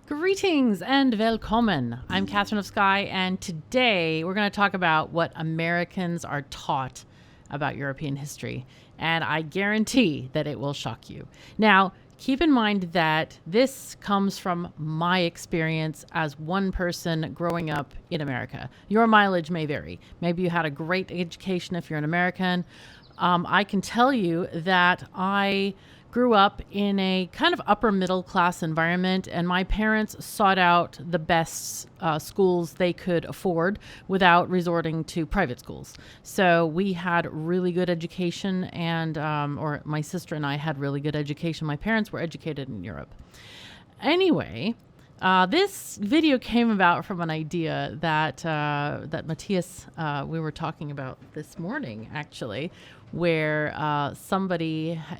Greetings and welcome. I'm Catherine of Sky, and today we're going to talk about what Americans are taught about European history. And I guarantee that it will shock you. Now, keep in mind that this comes from my experience as one person growing up in America. Your mileage may vary. Maybe you had a great education if you're an American. I can tell you that I grew up in a kind of upper middle class environment, and my parents sought out the best schools they could afford without resorting to private schools. So we had really good education, and or my sister and I had really good education. My parents were educated in Europe. Anyway, this video came about from an idea that Matthias, we were talking about this morning, actually, where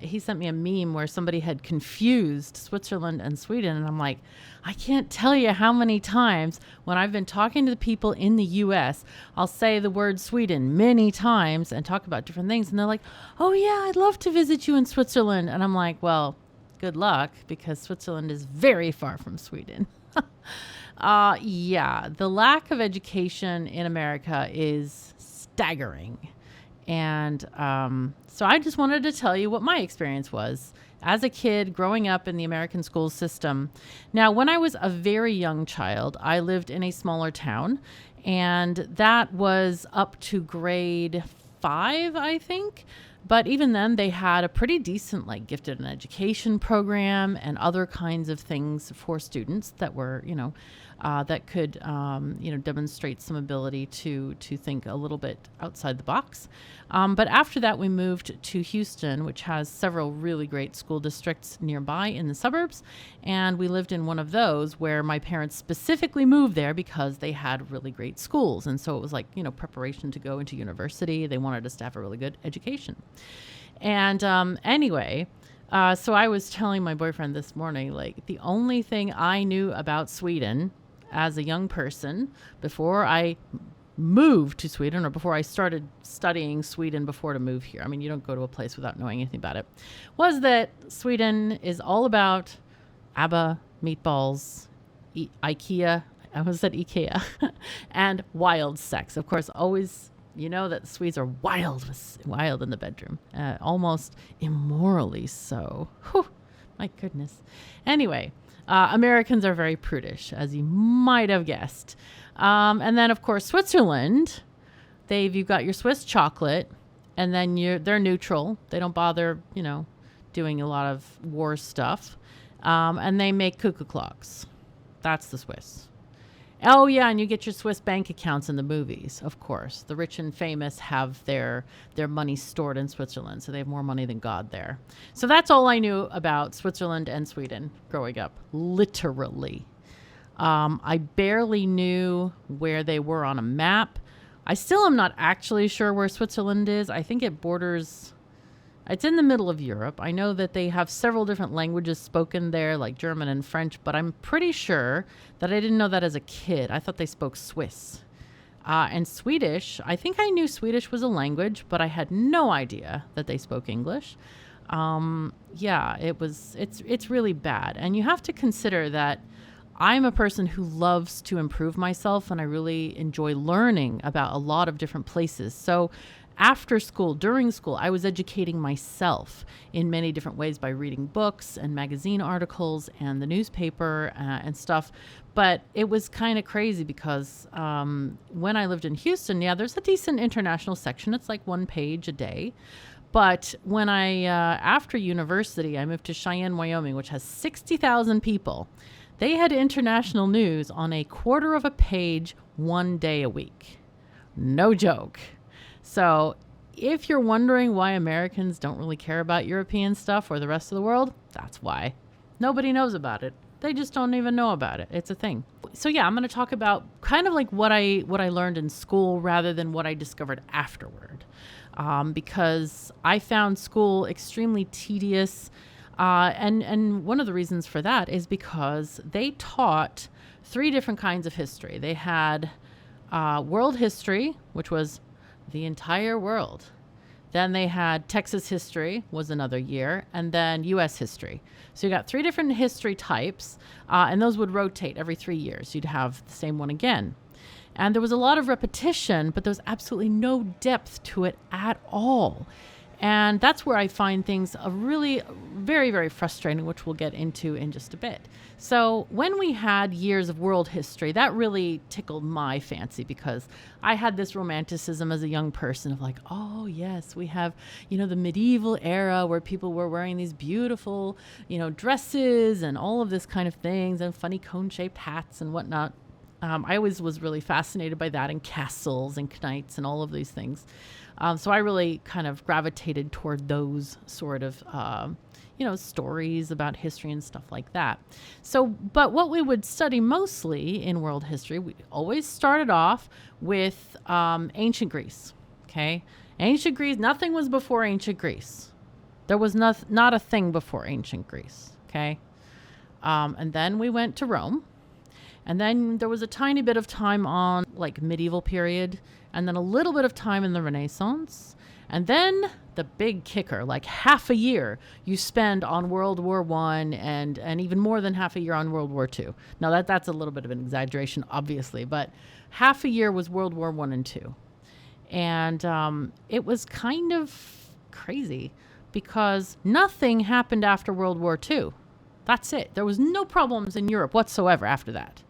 he sent me a meme where somebody had confused Switzerland and Sweden. And I'm like, I can't tell you how many times when I've been talking to the people in the US, I'll say the word Sweden many times and talk about different things. And they're like, oh yeah, I'd love to visit you in Switzerland. And I'm like, well, good luck, because Switzerland is very far from Sweden. Yeah, the lack of education in America is staggering. And so I just wanted to tell you what my experience was as a kid growing up in the American school system. Now, when I was a very young child, I lived in a smaller town, and that was up to grade 5, I think. But even then, they had a pretty decent, gifted and education program and other kinds of things for students that were, that could, demonstrate some ability to think a little bit outside the box. But after that, we moved to Houston, which has several really great school districts nearby in the suburbs. And we lived in one of those where my parents specifically moved there because they had really great schools. And so it was preparation to go into university. They wanted us to have a really good education. And anyway, so I was telling my boyfriend this morning, the only thing I knew about Sweden as a young person before I moved to Sweden, or before I started studying Sweden before to move here, I mean, you don't go to a place without knowing anything about it, was that Sweden is all about ABBA, meatballs, IKEA, I almost said IKEA, and wild sex. Of course, always, that the Swedes are wild in the bedroom, almost immorally so. Whew, my goodness. Anyway, Americans are very prudish, as you might have guessed. And then, of course, Switzerland, you've got your Swiss chocolate, and then they're neutral. They don't bother, doing a lot of war stuff. And they make cuckoo clocks. That's the Swiss. Oh, yeah, and you get your Swiss bank accounts in the movies, of course. The rich and famous have their money stored in Switzerland, so they have more money than God there. So that's all I knew about Switzerland and Sweden growing up, literally. I barely knew where they were on a map. I still am not actually sure where Switzerland is. I think it's in the middle of Europe. I know that they have several different languages spoken there, like German and French, but I'm pretty sure that I didn't know that as a kid. I thought they spoke Swiss. And Swedish, I think I knew Swedish was a language, but I had no idea that they spoke English. Yeah, it's really bad. And you have to consider that I'm a person who loves to improve myself, and I really enjoy learning about a lot of different places. So after school, during school, I was educating myself in many different ways by reading books and magazine articles and the newspaper and stuff. But it was kind of crazy because when I lived in Houston, yeah, there's a decent international section. It's like 1 page a day. But when after university, I moved to Cheyenne, Wyoming, which has 60,000 people. They had international news on a quarter of a page 1 day a week. No joke. So if you're wondering why Americans don't really care about European stuff or the rest of the world, that's why. Nobody knows about it. They just don't even know about it. It's a thing. So yeah, I'm going to talk about kind of what I learned in school rather than what I discovered afterward. Because I found school extremely tedious. And one of the reasons for that is because they taught 3 different kinds of history. They had world history, which was the entire world. Then they had Texas history was another year, and then U.S. history. So you got 3 different history types, and those would rotate every 3 years. You'd have the same one again. And there was a lot of repetition, but there was absolutely no depth to it at all. And that's where I find things really very, very frustrating, which we'll get into in just a bit. So when we had years of world history, that really tickled my fancy, because I had this romanticism as a young person of like, oh, yes, we have, the medieval era where people were wearing these beautiful, dresses and all of this kind of things and funny cone-shaped hats and whatnot. I always was really fascinated by that, and castles and knights and all of these things. So I really kind of gravitated toward those sort of, stories about history and stuff like that. So, but what we would study mostly in world history, we always started off with ancient Greece. Okay. Ancient Greece, nothing was before ancient Greece. There was not a thing before ancient Greece. Okay. And then we went to Rome. And then there was a tiny bit of time on like medieval period, and then a little bit of time in the Renaissance. And then the big kicker, like half a year you spend on World War I and even more than half a year on World War II. Now that's a little bit of an exaggeration, obviously, but half a year was World War I and II. And it was kind of crazy because nothing happened after World War II. That's it. There was no problems in Europe whatsoever after that.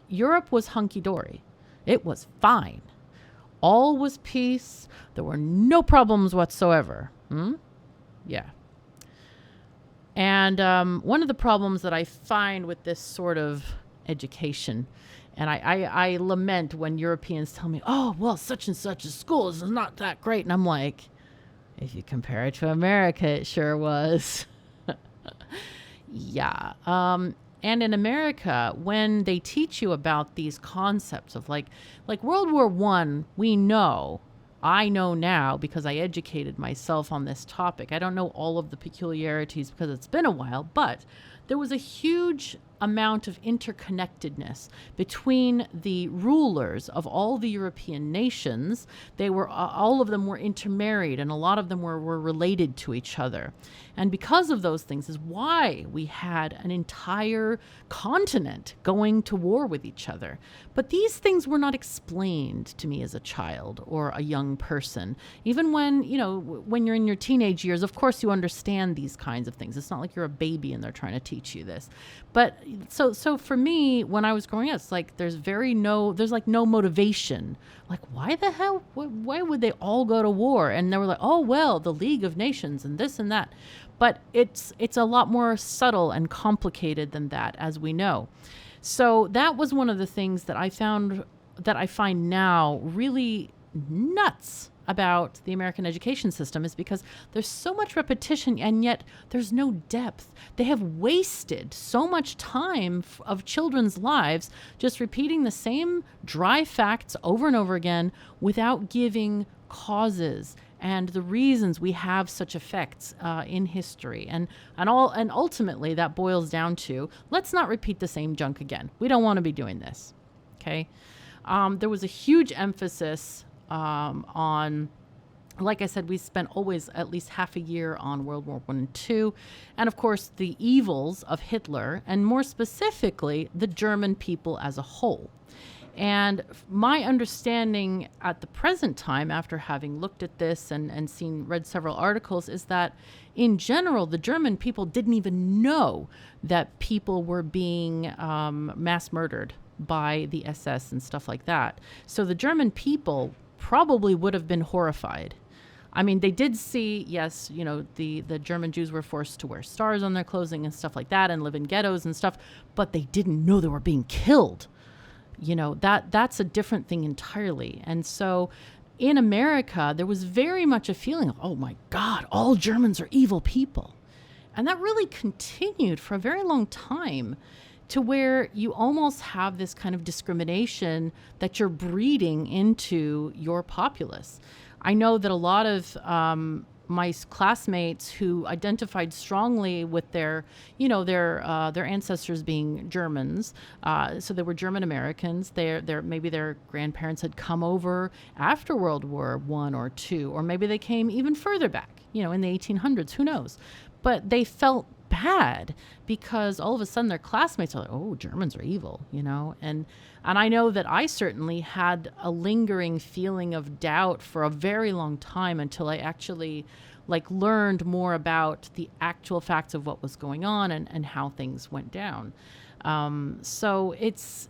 Europe was hunky-dory. It was fine. All was peace. There were no problems whatsoever. Yeah. And one of the problems that I find with this sort of education, and I lament when Europeans tell me, oh, well, such and such a school is not that great. And I'm like, if you compare it to America, it sure was. Yeah. And in America, when they teach you about these concepts of like World War I, I know now because I educated myself on this topic. I don't know all of the peculiarities because it's been a while, but there was a huge amount of interconnectedness between the rulers of all the European nations. They were all of them were intermarried, and a lot of them were related to each other. And because of those things is why we had an entire continent going to war with each other. But these things were not explained to me as a child or a young person. Even when you're in your teenage years, of course you understand these kinds of things. It's not like you're a baby and they're trying to teach you this. But so for me, when I was growing up, it's like there's like no motivation. Like, why the hell? Why would they all go to war? And they were like, oh, well, the League of Nations and this and that. But it's a lot more subtle and complicated than that, as we know. So that was one of the things that I find now really nuts about the American education system, is because there's so much repetition and yet there's no depth. They have wasted so much time of children's lives just repeating the same dry facts over and over again without giving causes and the reasons we have such effects in history. And ultimately that boils down to, let's not repeat the same junk again. We don't want to be doing this. Okay. There was a huge emphasis on, like I said, we spent always at least half a year on World War I and II, and of course the evils of Hitler, and more specifically the German people as a whole. And my understanding at the present time, after having looked at this and read several articles, is that in general, the German people didn't even know that people were being mass murdered by the SS and stuff like that. So the German people probably would have been horrified. I mean, they did see, yes, the German Jews were forced to wear stars on their clothing and stuff like that and live in ghettos and stuff, but they didn't know they were being killed. That's a different thing entirely. And so in America, there was very much a feeling of, oh my God, all Germans are evil people. And that really continued for a very long time, to where you almost have this kind of discrimination that you're breeding into your populace. I know that a lot of my classmates who identified strongly with their ancestors being Germans. So they were German Americans. Maybe their grandparents had come over after World War I or II, or maybe they came even further back, in the 1800s. Who knows? But they felt bad because all of a sudden their classmates are like, oh, Germans are evil, and I know that I certainly had a lingering feeling of doubt for a very long time until I actually learned more about the actual facts of what was going on and how things went down. So it's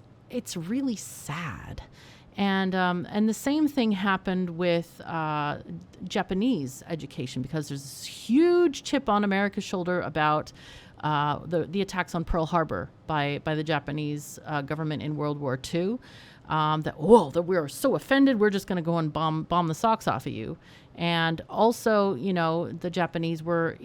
really sad. And the same thing happened with Japanese education, because there's this huge chip on America's shoulder about the attacks on Pearl Harbor by the Japanese government in World War II. That we're so offended, we're just going to go and bomb the socks off of you. And also, the Japanese were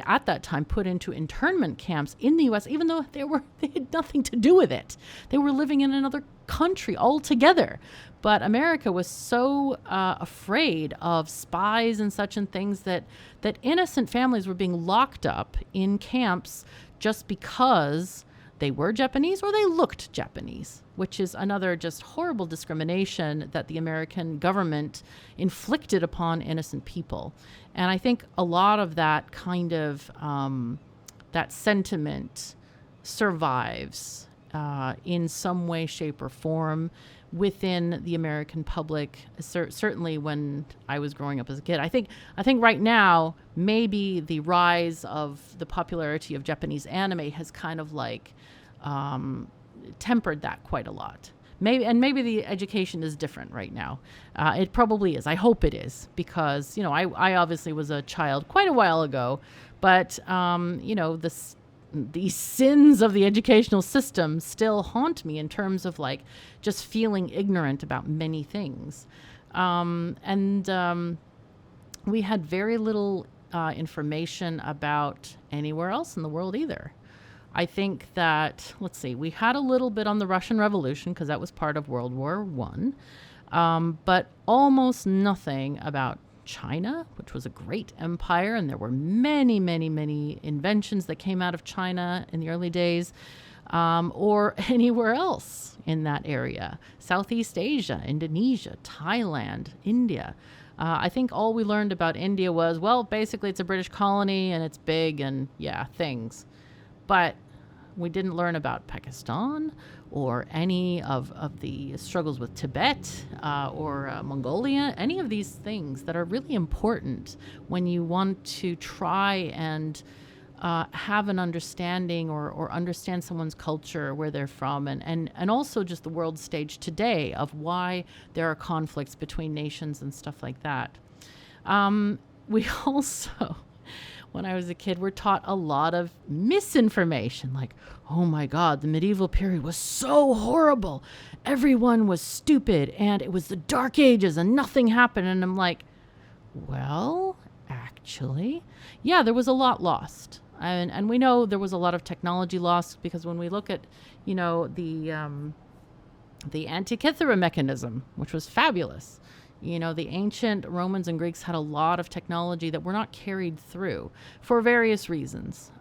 at that time put into internment camps in the U.S., even though they had nothing to do with it. They were living in another country altogether. But America was so afraid of spies and such and things that innocent families were being locked up in camps just because they were Japanese or they looked Japanese, which is another just horrible discrimination that the American government inflicted upon innocent people. And I think a lot of that kind of that sentiment survives in some way, shape, or form within the American public. Certainly when I was growing up as a kid. I think right now maybe the rise of the popularity of Japanese anime has kind of tempered that quite a lot. Maybe the education is different right now. It probably is. I hope it is, because I obviously was a child quite a while ago, but these sins of the educational system still haunt me in terms of just feeling ignorant about many things. We had very little information about anywhere else in the world either. I think that, we had a little bit on the Russian Revolution because that was part of World War I, but almost nothing about China, which was a great empire, and there were many, many, many inventions that came out of China in the early days, or anywhere else in that area. Southeast Asia, Indonesia, Thailand, India. I think all we learned about India was, basically it's a British colony and it's big and things. But we didn't learn about Pakistan or any of the struggles with Tibet or Mongolia, any of these things that are really important when you want to try and have an understanding or understand someone's culture, where they're from, and also just the world stage today of why there are conflicts between nations and stuff like that. We also, when I was a kid, were taught a lot of misinformation, like, oh my God, the medieval period was so horrible. Everyone was stupid and it was the Dark Ages and nothing happened. And I'm like, well, actually, there was a lot lost. And we know there was a lot of technology lost, because when we look at, the Antikythera mechanism, which was fabulous. The ancient Romans and Greeks had a lot of technology that were not carried through for various reasons.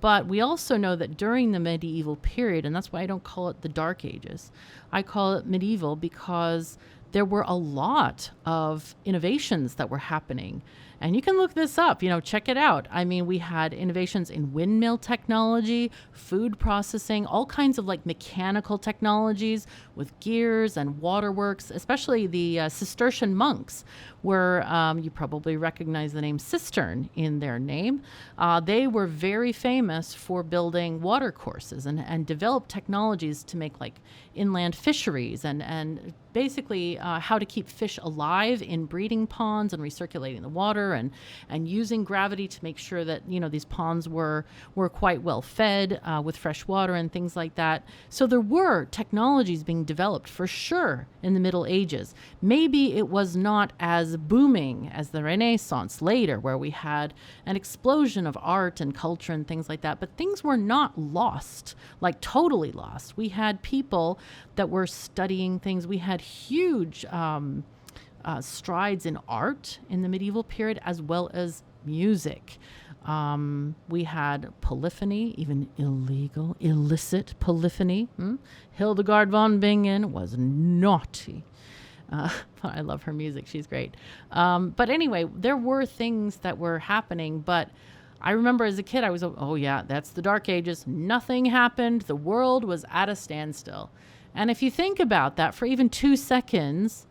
But we also know that during the medieval period, and that's why I don't call it the Dark Ages, I call it medieval because there were a lot of innovations that were happening. And you can look this up, check it out. I mean, we had innovations in windmill technology, food processing, all kinds of mechanical technologies with gears and waterworks, especially the Cistercian monks were, you probably recognize the name cistern in their name. They were very famous for building water courses and developed technologies to make inland fisheries and basically how to keep fish alive in breeding ponds and recirculating the water and using gravity to make sure that these ponds were quite well fed with fresh water and things like that. So there were technologies being developed for sure in the Middle Ages. Maybe it was not as booming as the Renaissance later, where we had an explosion of art and culture and things like that, but things were not lost, totally lost. We had people that were studying things. We had huge strides in art in the medieval period as well as music. We had polyphony, even illegal, illicit polyphony. Hildegard von Bingen was naughty. I love her music. She's great. But anyway, there were things that were happening. But I remember as a kid, I was, oh yeah, that's the Dark Ages. Nothing happened. The world was at a standstill. And if you think about that for even 2 seconds,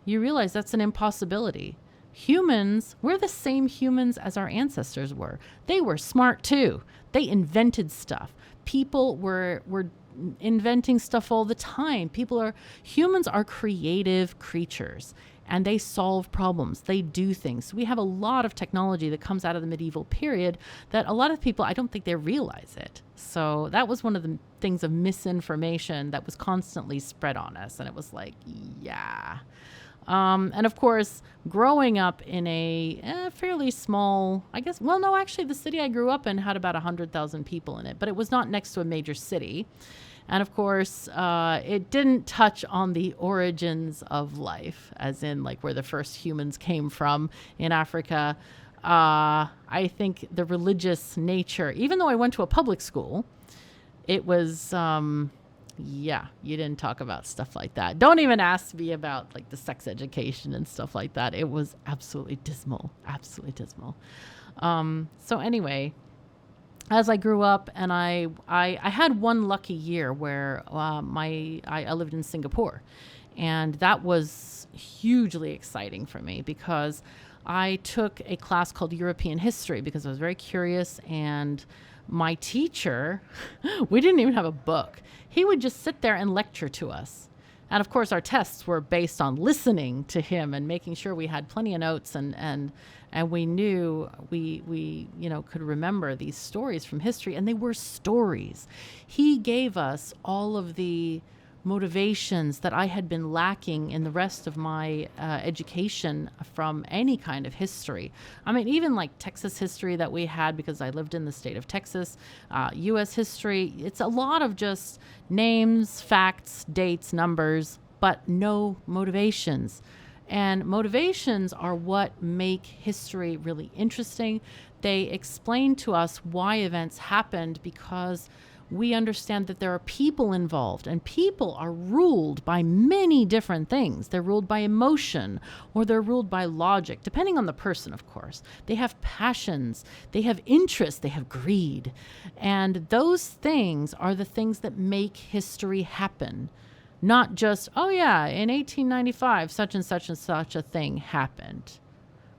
you realize that's an impossibility. Humans, we're the same humans as our ancestors were. They were smart too. They invented stuff. People were inventing stuff all the time. Humans are creative creatures, and they solve problems. They do things. We have a lot of technology that comes out of the medieval period that a lot of people, I don't think they realize it. So that was one of the things of misinformation that was constantly spread on us. And it was like, yeah. And of course, growing up in a fairly small, actually the city I grew up in had about 100,000 people in it, but it was not next to a major city. And of course, it didn't touch on the origins of life, as in like where the first humans came from in Africa. I think the religious nature, even though I went to a public school, it was, you didn't talk about stuff like that. Don't even ask me about like the sex education and stuff like that. It was absolutely dismal, absolutely dismal. So anyway, as I grew up, and I had one lucky year where I lived in Singapore, and that was hugely exciting for me because I took a class called European History because I was very curious, and my teacher, we didn't even have a book. He would just sit there and lecture to us. And of course, our tests were based on listening to him and making sure we had plenty of notes and we knew we could remember these stories from history, and they were stories. He gave us all of the motivations that I had been lacking in the rest of my education from any kind of history. I mean, even like Texas history that we had because I lived in the state of Texas, U.S. history, it's a lot of just names, facts, dates, numbers, but no motivations. And motivations are what make history really interesting. They explain to us why events happened because we understand that there are people involved, and people are ruled by many different things. They're ruled by emotion, or they're ruled by logic, depending on the person, of course. They have passions, they have interests, they have greed. And those things are the things that make history happen. Not just, oh yeah, in 1895, such and such a thing happened.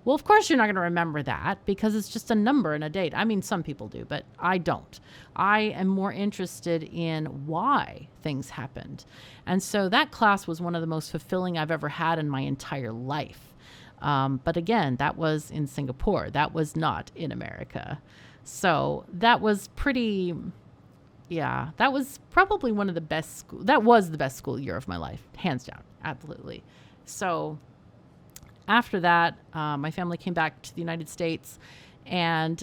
Well, of course, you're not going to remember that because it's just a number and a date. I mean, some people do, but I don't. I am more interested in why things happened. And so that class was one of the most fulfilling I've ever had in my entire life. But again, that was in Singapore. That was not in America. So that was pretty, that was probably one of the best that was the best school year of my life, hands down, absolutely. So after that, my family came back to the United States, and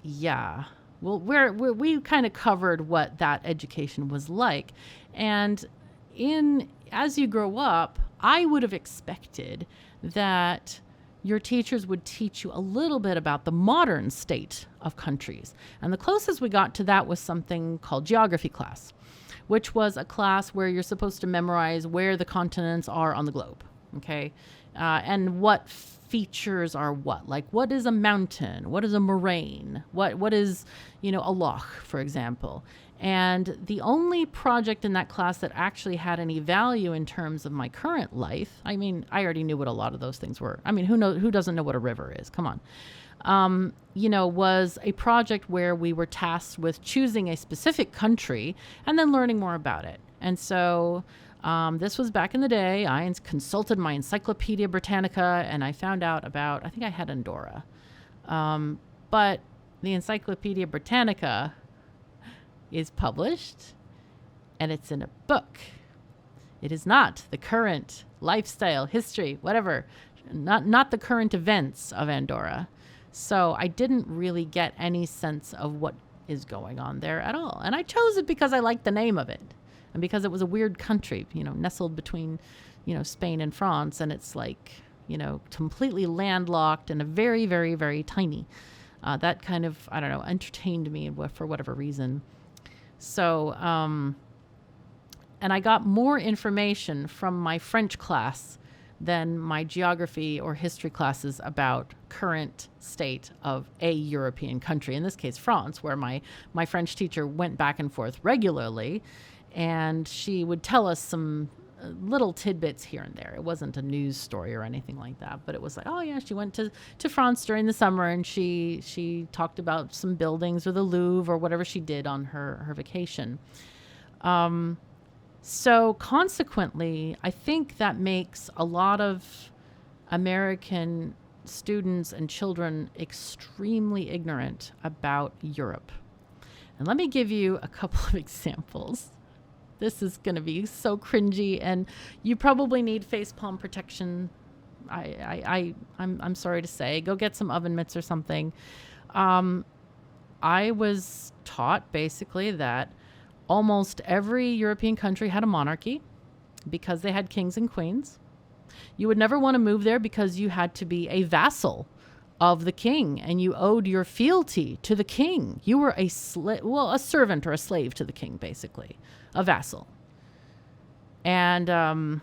we kind of covered what that education was like. And as you grow up, I would have expected that your teachers would teach you a little bit about the modern state of countries. And the closest we got to that was something called geography class, which was a class where you're supposed to memorize where the continents are on the globe. Okay. And what features are what? Like, what is a mountain? What is a moraine? What is, a loch, for example? And the only project in that class that actually had any value in terms of my current life, I mean, I already knew what a lot of those things were. I mean, who doesn't know what a river is? Come on. Was a project where we were tasked with choosing a specific country and then learning more about it. And so this was back in the day. I consulted my Encyclopedia Britannica, and I found out about, I think I had Andorra. But the Encyclopedia Britannica is published, and it's in a book. It is not the current lifestyle, history, whatever, not the current events of Andorra. So I didn't really get any sense of what is going on there at all. And I chose it because I liked the name of it. And because it was a weird country, nestled between Spain and France, and it's like, completely landlocked and a very, very, very tiny. That kind of, I don't know, entertained me for whatever reason. So, and I got more information from my French class than my geography or history classes about current state of a European country, in this case, France, where my French teacher went back and forth regularly, and she would tell us some little tidbits here and there. It wasn't a news story or anything like that, but it was like, oh yeah, she went to France during the summer, and she talked about some buildings or the Louvre or whatever she did on her vacation. So consequently, I think that makes a lot of American students and children extremely ignorant about Europe. And let me give you a couple of examples. This is going to be so cringy, and you probably need facepalm protection. I'm sorry to say, go get some oven mitts or something. I was taught basically that almost every European country had a monarchy because they had kings and queens. You would never want to move there because you had to be a vassal of the king, and you owed your fealty to the king. You were a servant or a slave to the king, basically, a vassal. And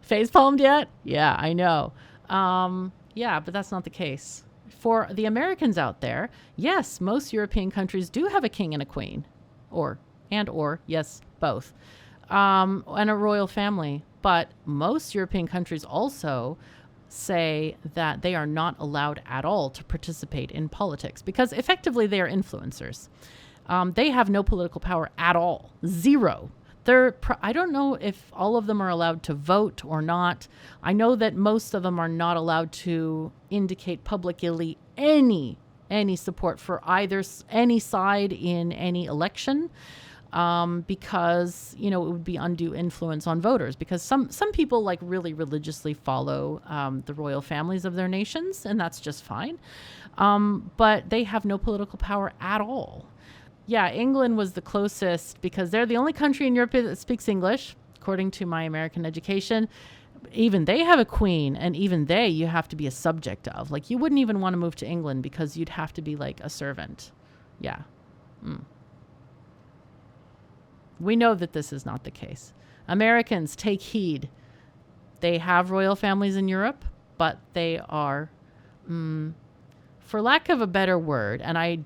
face-palmed yet? Yeah, I know. Yeah, but that's not the case. For the Americans out there, yes, most European countries do have a king and a queen, or yes, both, and a royal family. But most European countries also say that they are not allowed at all to participate in politics because effectively they are influencers. They have no political power at all, zero. I don't know if all of them are allowed to vote or not. I know that most of them are not allowed to indicate publicly any support for any side in any election, because it would be undue influence on voters. Because some people like really religiously follow the royal families of their nations, and that's just fine. But they have no political power at all. Yeah, England was the closest because they're the only country in Europe that speaks English, according to my American education. Even they have a queen, and even you have to be a subject of. Like, you wouldn't even want to move to England because you'd have to be like a servant. Yeah. We know that this is not the case. Americans, take heed. They have royal families in Europe, but they are... for lack of a better word, and I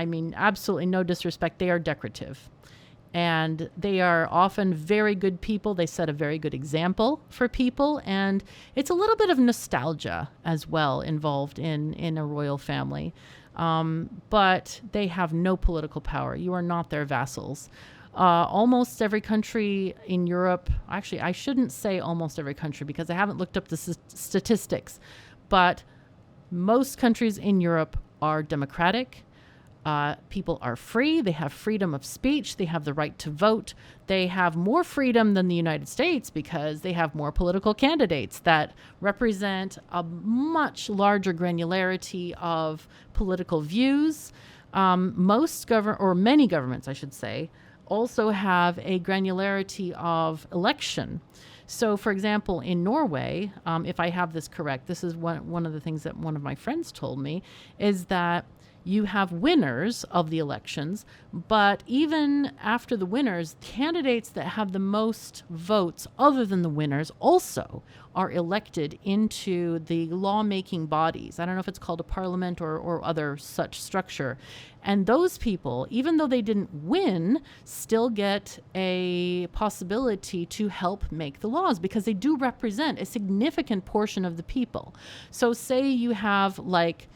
mean absolutely no disrespect, they are decorative. And they are often very good people. They set a very good example for people. And it's a little bit of nostalgia as well involved in a royal family. But they have no political power. You are not their vassals. Almost every country in Europe, actually, I shouldn't say almost every country because I haven't looked up the statistics, but most countries in Europe are democratic. People are free. They have freedom of speech. They have the right to vote. They have more freedom than the United States because they have more political candidates that represent a much larger granularity of political views. Many governments, I should say, also have a granularity of election. So, for example, in Norway, if I have this correct, this is one of the things that one of my friends told me, is that you have winners of the elections, but even after the winners, candidates that have the most votes other than the winners also are elected into the lawmaking bodies. I don't know if it's called a parliament or other such structure. And those people, even though they didn't win, still get a possibility to help make the laws because they do represent a significant portion of the people. So say you have like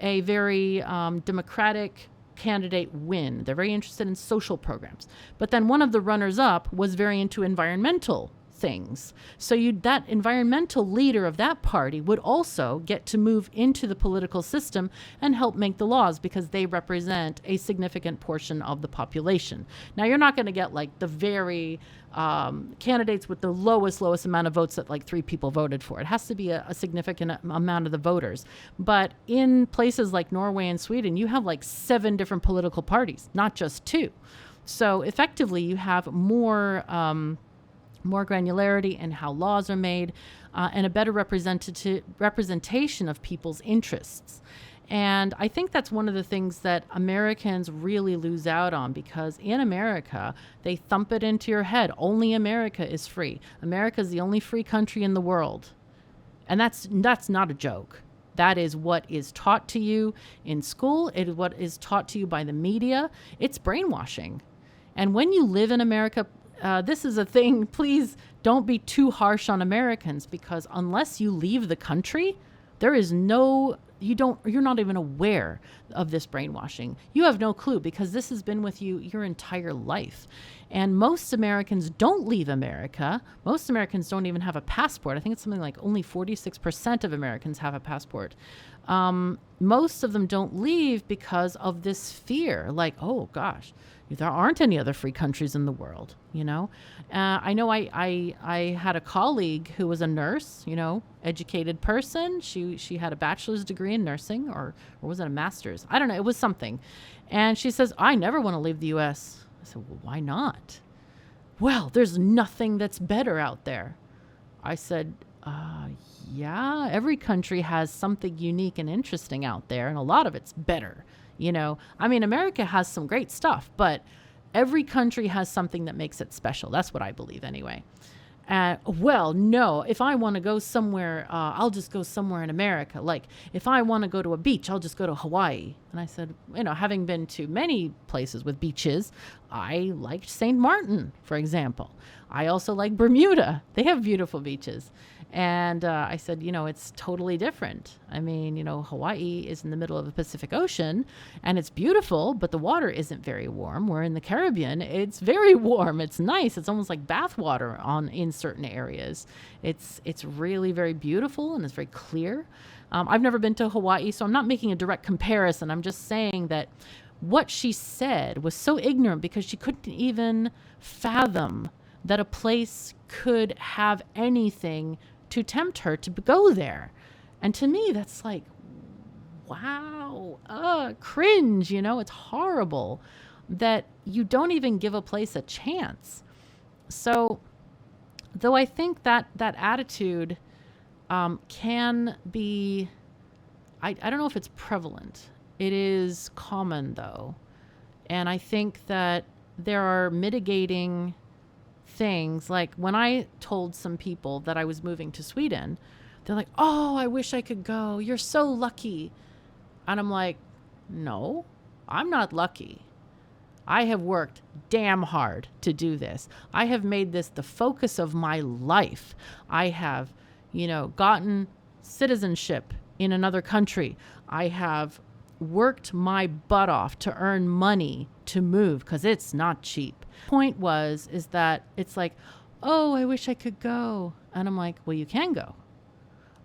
a very democratic candidate win. They're very interested in social programs. But then one of the runners-up was very into environmental things. So that environmental leader of that party would also get to move into the political system and help make the laws because they represent a significant portion of the population. Now, you're not going to get like the very candidates with the lowest amount of votes that like 3 people voted for. It has to be a significant amount of the voters. But in places like Norway and Sweden, you have like 7 different political parties, not just 2. So effectively, you have more more granularity in how laws are made, and a better representation of people's interests. And I think that's one of the things that Americans really lose out on, because in America, they thump it into your head. Only America is free. America is the only free country in the world. And that's not a joke. That is what is taught to you in school. It is what is taught to you by the media. It's brainwashing. And when you live in America, this is a thing, please don't be too harsh on Americans, because unless you leave the country, there is you're not even aware of this brainwashing. You have no clue, because this has been with you your entire life. And most Americans don't leave America. Most Americans don't even have a passport. I think it's something like only 46% of Americans have a passport. Most of them don't leave because of this fear, like, oh gosh, there aren't any other free countries in the world, I know I had a colleague who was a nurse, educated person. She had a bachelor's degree in nursing, or was it a master's? I don't know. It was something. And she says, I never want to leave the U.S. I said, well, why not? Well, there's nothing that's better out there. I said, yeah, every country has something unique and interesting out there, and a lot of it's better. America has some great stuff, but every country has something that makes it special. That's what I believe anyway. Well, no, if I want to go somewhere, I'll just go somewhere in America. Like if I want to go to a beach, I'll just go to Hawaii. And I said, having been to many places with beaches, I liked St. Martin, for example. I also like Bermuda. They have beautiful beaches. And I said, it's totally different. Hawaii is in the middle of the Pacific Ocean, and it's beautiful, but the water isn't very warm. Where in the Caribbean, it's very warm. It's nice. It's almost like bath water in certain areas. It's really very beautiful, and it's very clear. I've never been to Hawaii, so I'm not making a direct comparison. I'm just saying that what she said was so ignorant, because she couldn't even fathom that a place could have anything to tempt her to go there. And to me, that's like, wow, cringe, it's horrible that you don't even give a place a chance. So, though I think that attitude can be, I don't know if it's prevalent. It is common, though. And I think that there are mitigating things. Like when I told some people that I was moving to Sweden, they're like, oh, I wish I could go. You're so lucky. And I'm like, no, I'm not lucky. I have worked damn hard to do this. I have made this the focus of my life. I have, gotten citizenship in another country. I have worked my butt off to earn money to move, because it's not cheap. Point is that it's like, oh, I wish I could go. And I'm like, well, you can go.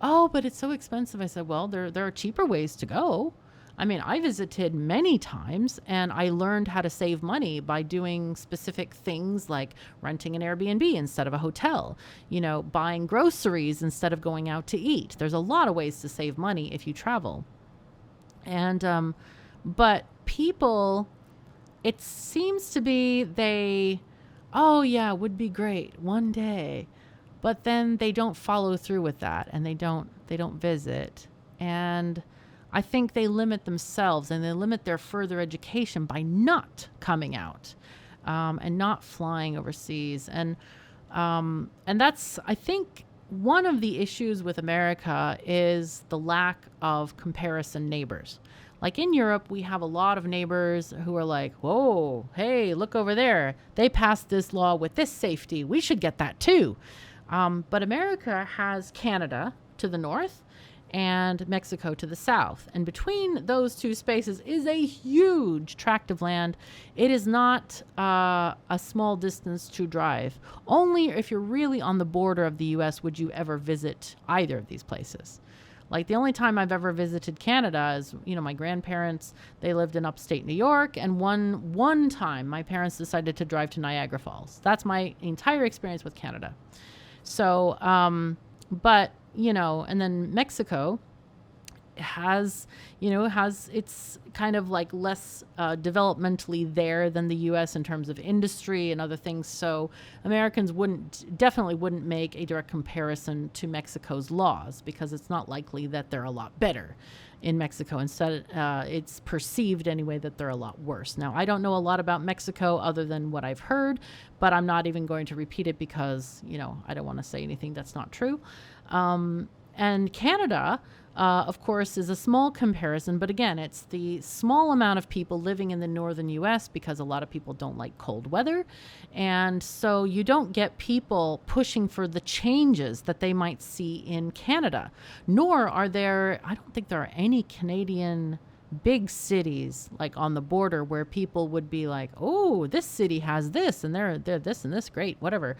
Oh, but it's so expensive. I said, well, there are cheaper ways to go. I visited many times, and I learned how to save money by doing specific things like renting an Airbnb instead of a hotel, buying groceries instead of going out to eat. There's a lot of ways to save money if you travel. And, but people, it seems to be oh yeah, would be great one day, but then they don't follow through with that, and they don't visit. And I think they limit themselves, and they limit their further education by not coming out, and not flying overseas. And that's, I think, one of the issues with America is the lack of comparison neighbors. Like in Europe, we have a lot of neighbors who are like, whoa, hey, look over there. They passed this law with this safety. We should get that too. But America has Canada to the north and Mexico to the south. And between those two spaces is a huge tract of land. It is not a small distance to drive. Only if you're really on the border of the U.S. would you ever visit either of these places. Like the only time I've ever visited Canada is, my grandparents, they lived in upstate New York. And one time my parents decided to drive to Niagara Falls. That's my entire experience with Canada. So, but, and then Mexico has, has it's kind of like less developmentally there than the U.S. in terms of industry and other things. So Americans definitely wouldn't make a direct comparison to Mexico's laws, because it's not likely that they're a lot better in Mexico. Instead, it's perceived anyway that they're a lot worse. Now, I don't know a lot about Mexico other than what I've heard, but I'm not even going to repeat it because, I don't want to say anything that's not true. And Canada, of course, is a small comparison, but again, it's the small amount of people living in the northern U.S. because a lot of people don't like cold weather. And so you don't get people pushing for the changes that they might see in Canada, nor I don't think there are any Canadian big cities like on the border where people would be like, oh, this city has this and they're this and this, great, whatever.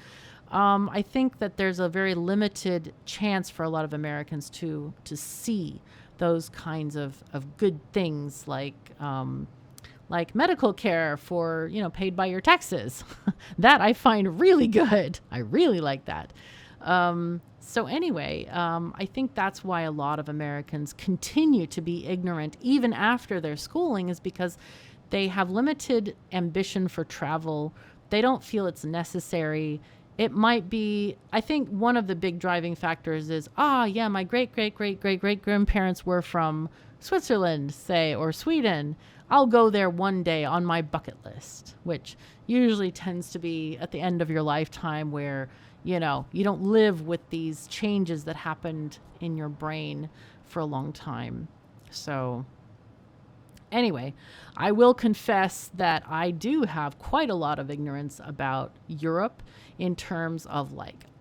I think that there's a very limited chance for a lot of Americans to see those kinds of good things like medical care for, paid by your taxes. That I find really good. I really like that. So anyway, I think that's why a lot of Americans continue to be ignorant even after their schooling, is because they have limited ambition for travel. They don't feel it's necessary. It might be, I think one of the big driving factors is, my great-great-great-great-great-grandparents were from Switzerland, say, or Sweden. I'll go there one day on my bucket list, which usually tends to be at the end of your lifetime where, you don't live with these changes that happened in your brain for a long time. So anyway, I will confess that I do have quite a lot of ignorance about Europe in terms of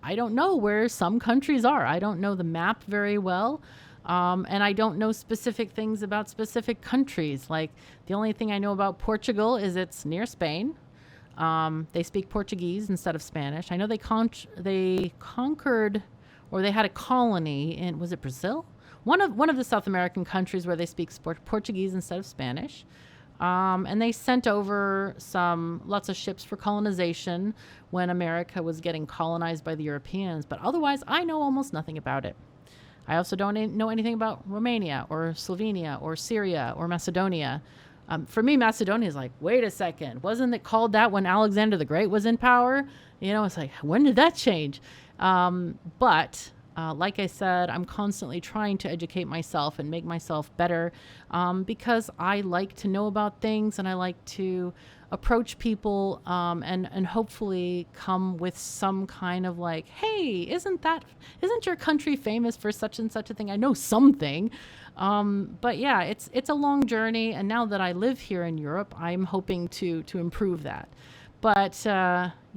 I don't know where some countries are. I don't know the map very well. And I don't know specific things about specific countries. The only thing I know about Portugal is it's near Spain. They speak Portuguese instead of Spanish. I know they conquered, or they had a colony in, was it Brazil? One of the South American countries where they speak Portuguese instead of Spanish. And they sent over lots of ships for colonization when America was getting colonized by the Europeans. But otherwise, I know almost nothing about it. I also don't know anything about Romania or Slovenia or Syria or Macedonia. For me, Macedonia is wait a second, wasn't it called that when Alexander the Great was in power? It's when did that change? But like I said, I'm constantly trying to educate myself and make myself better because I like to know about things and I like to approach people and hopefully come with some kind of hey, isn't your country famous for such and such a thing? I know something. But yeah, it's a long journey. And now that I live here in Europe, I'm hoping to improve that. But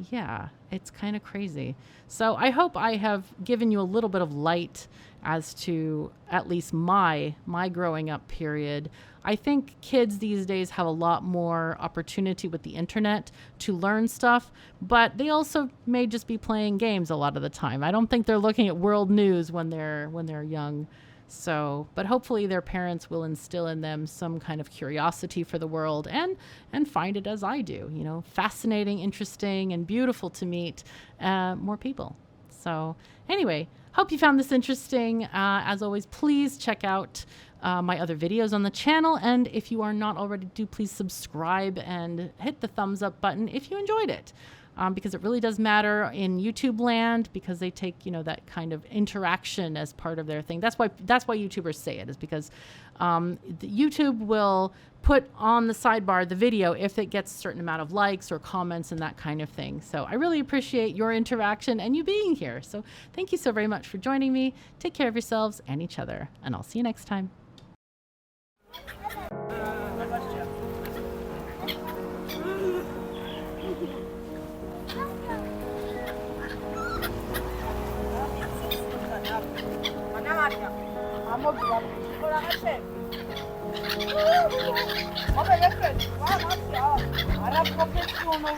yeah, it's kind of crazy. So I hope I have given you a little bit of light as to at least my growing up period. I think kids these days have a lot more opportunity with the internet to learn stuff, but they also may just be playing games a lot of the time. I don't think they're looking at world news when they're young. So, but hopefully their parents will instill in them some kind of curiosity for the world and find it as I do, fascinating, interesting, and beautiful to meet more people. So anyway, hope you found this interesting. As always, please check out my other videos on the channel. And if you are not already, do please subscribe and hit the thumbs up button if you enjoyed it. Because it really does matter in YouTube land, because they take, that kind of interaction as part of their thing. That's why YouTubers say it, is because YouTube will put on the sidebar the video if it gets a certain amount of likes or comments and that kind of thing. So I really appreciate your interaction and you being here. So thank you so very much for joining me. Take care of yourselves and each other, and I'll see you next time. Vabbè, che fai? Arab confezione,